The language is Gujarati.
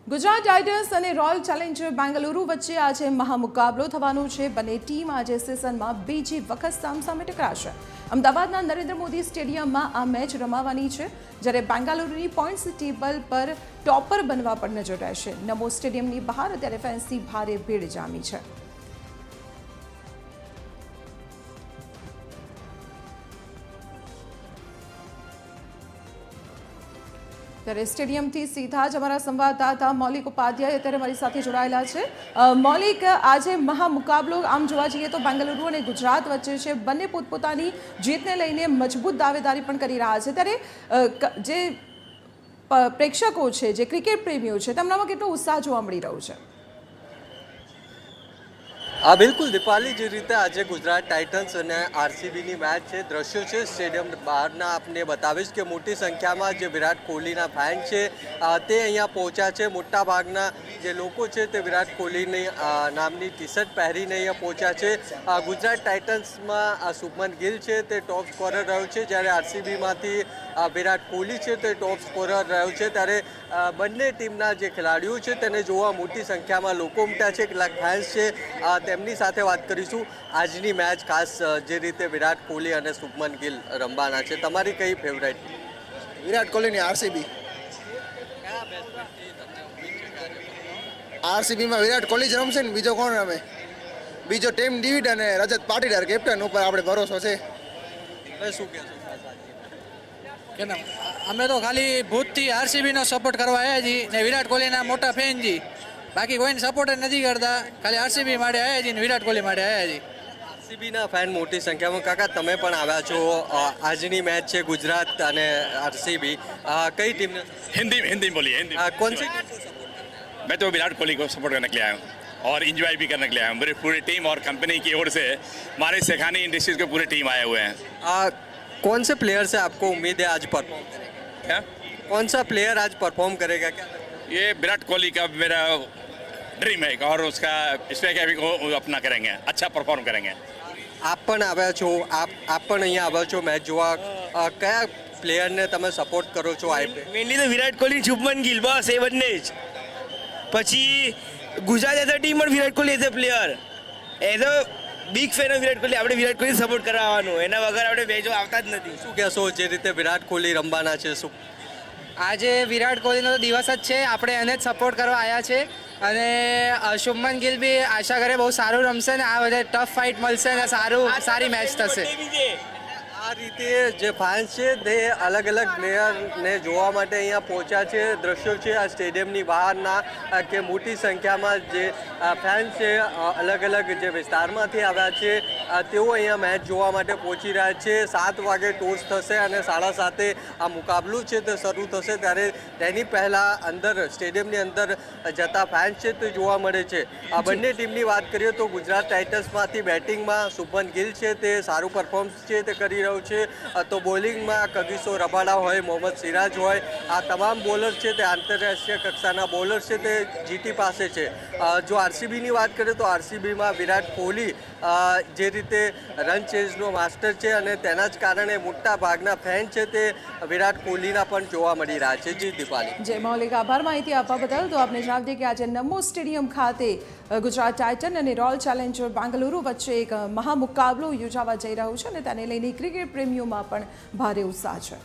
ગુજરાત ટાઇટન્સ અને રોયલ ચેલેન્જર બેંગલુરુ વચ્ચે આજે મહામુકાબલો થવાનો છે। બંને ટીમ આજે સિઝનમાં બીજી વખત સામસામે ટકરાશે। અમદાવાદના નરેન્દ્ર મોદી સ્ટેડિયમમાં આ મેચ રમાવાની છે, જ્યારે બેંગલુરુની પોઈન્ટ્સ ટેબલ પર ટોપર બનવા પર નજર રહેશે। નમો સ્ટેડિયમની બહાર અત્યારે ફેન્સની ભારે ભીડ જામી છે। ત્યારે સ્ટેડિયમથી સીધા જ અમારા સંવાદદાતા મૌલિક ઉપાધ્યાય અત્યારે મારી સાથે જોડાયેલા છે। મૌલિક, આજે મહામુકાબલો આમ જોવા જઈએ તો બેંગલુરુ અને ગુજરાત વચ્ચે છે। બંને પોતપોતાની જીતને લઈને મજબૂત દાવેદારી પણ કરી રહ્યા છે, ત્યારે જે પ્રેક્ષકો છે, જે ક્રિકેટ પ્રેમીઓ છે, તેમનામાં કેટલો ઉત્સાહ જોવા મળી રહ્યો છે? બિલકુલ દીપાલી, જે રીતે આજે ગુજરાત ટાઇટન્સ અને આરસીબીની મેચ છે, દ્રશ્યો છે સ્ટેડિયમ બહારના આપને બતાવીશ કે મોટી સંખ્યામાં જે વિરાટ કોહલીના ફેન છે તે અહીંયા પહોંચ્યા છે। મોટા ભાગના જે લોકો છે તે વિરાટ કોહલીની નામની ટી શર્ટ પહેરીને અહીંયા પહોંચ્યા છે। ગુજરાત ટાઇટન્સમાં શુભમન ગિલ છે તે ટોપ સ્કોરર રહ્યો છે, જ્યારે આરસીબીમાંથી વિરાટ કોહલી છે તે ટોપ સ્કોરર રહ્યો છે। ત્યારે બંને ટીમના જે ખેલાડીઓ છે તેને જોવા મોટી સંખ્યામાં લોકો ઉમટ્યા છે, કેટલાક ફેન્સ છે તેમની સાથે વાત કરીશું। આજની મેચ ખાસ જે રીતે વિરાટ કોહલી અને શુભમન ગિલ રમવાના છે, તમારી કઈ ફેવરેટ? વિરાટ કોહલીની આરસીબી। આરસીબીમાં વિરાટ કોહલી જ રમશે ને, બીજો કોણ રમે? બીજો ટીમ ડેવિડ અને રજત પાટીદાર કેપ્ટન ઉપર આપણે ભરોસો છે। શું કહેશો? અમે તો ખાલી ભૂતથી આરસીબીનો સપોર્ટ કરવા આવ્યા છીએ ને વિરાટ કોહલીના મોટા ફેન છીએ। બાકી કોઈને સપોર્ટ જ નથી કરતા, ખાલી આરસીબી માટે આવ્યા છીએ ને વિરાટ કોહલી માટે આવ્યા છીએ। આરસીબીના ફેન મોટી સંખ્યામાં। કાકા, તમે પણ આવ્યા છો, આજની મેચ છે ગુજરાત અને આરસીબી, કઈ ટીમને? हिंदी हिंदी बोलिए हिंदी। कौन सी? मैं तो विराट कोहली को सपोर्ट करने के लिए आया हूँ और इंजॉय भी करने के लिए आया हूँ। मेरी पूरी टीम और कंपनी की ओर से हमारे सेखानी इंडस्ट्रीज के पूरी टीम आए हुए हैं। कौन से प्लेयर से आपको उम्मीद है आज परफॉर्म करेगा? क्या कौन सा प्लेयर आज परफॉर्म करेगा? क्या ये विराट कोहली का मेरा ड्रीम है और उसका इसमें क्या भी अपना करेंगे, अच्छा परफॉर्म करेंगे। આપ પણ આવ્યા છો, આપ પણ અહીંયા આવ્યા છો મેચ જોવા, કયા પ્લેયરને તમે સપોર્ટ કરો છો? મેનલી તો વિરાટ કોહલી, શુભમન ગિલ, બસ એ બંને જ। પછી ગુજરાત એઝ અ ટીમ પણ Virat Kohli as a player, as a big fan of Virat Kohli, આપણે વિરાટ કોહલી સપોર્ટ કરવા આવવાનું, એના વગર આપણે મેચો આવતા જ નથી। શું કહેશો જે રીતે વિરાટ કોહલી રમવાના છે? શું આજે વિરાટ કોહલીનો તો દિવસ જ છે, આપણે એને જ સપોર્ટ કરવા આવ્યા છે અને શુભમન ગિલ બી આશા કરે બહુ સારું રમશે ને આ બધે ટફ ફાઇટ મળશે ને સારી મેચ થશે। આ રીતે જે ફેન્સ છે તે અલગ અલગ પ્લેયરને જોવા માટે અહીંયા પહોંચ્યા છે। દ્રશ્યો છે આ સ્ટેડિયમની બહારના કે મોટી સંખ્યામાં જે ફેન્સ છે અલગ અલગ જે વિસ્તારમાંથી આવ્યા છે તેઓ અહીંયા મેચ જોવા માટે પહોંચી રહ્યા છે। 7 વાગે ટોસ થશે અને 7:30 આ મુકાબલો છે તે શરૂ થશે, ત્યારે તેની પહેલાં અંદર સ્ટેડિયમની અંદર જતા ફેન્સ છે તે જોવા મળે છે। આ બંને ટીમની વાત કરીએ તો ગુજરાત ટાઇટન્સમાંથી બેટિંગમાં શુભમન ગિલ છે તે સારું પરફોર્મન્સ છે તે કરી રહ્યો છે, તો બોલિંગમાં કગિસો રબાડા હોય, મોહમ્મદ સિરાજ હોય, આ તમામ બોલર છે તે આંતરરાષ્ટ્રીય કક્ષાના બોલર છે તે જીટી પાસે છે। જો આરસીબીની વાત કરીએ તો આરસીબીમાં વિરાટ કોહલી જે રીતે રન ચેઝનો માસ્ટર છે અને તેના જ કારણે મોટા ભાગના ફેન છે તે વિરાટ કોહલીના પણ જોવા મળી રહ્યા છે। જી દીપાલી। જય મૌલિક, આભાર માહિતી આપવા બદલ। તો આપને જણાવી દઈએ કે આજે નમો સ્ટેડિયમ ખાતે ગુજરાત ટાઇટન અને રોયલ ચેલેન્જર બેંગલુરુ વચ્ચે એક મહામુકાબલો યોજાવા જઈ રહ્યો છે અને તેને લઈને ક્રિકેટ પ્રેમીઓમાં પણ ભારે ઉત્સાહ છે।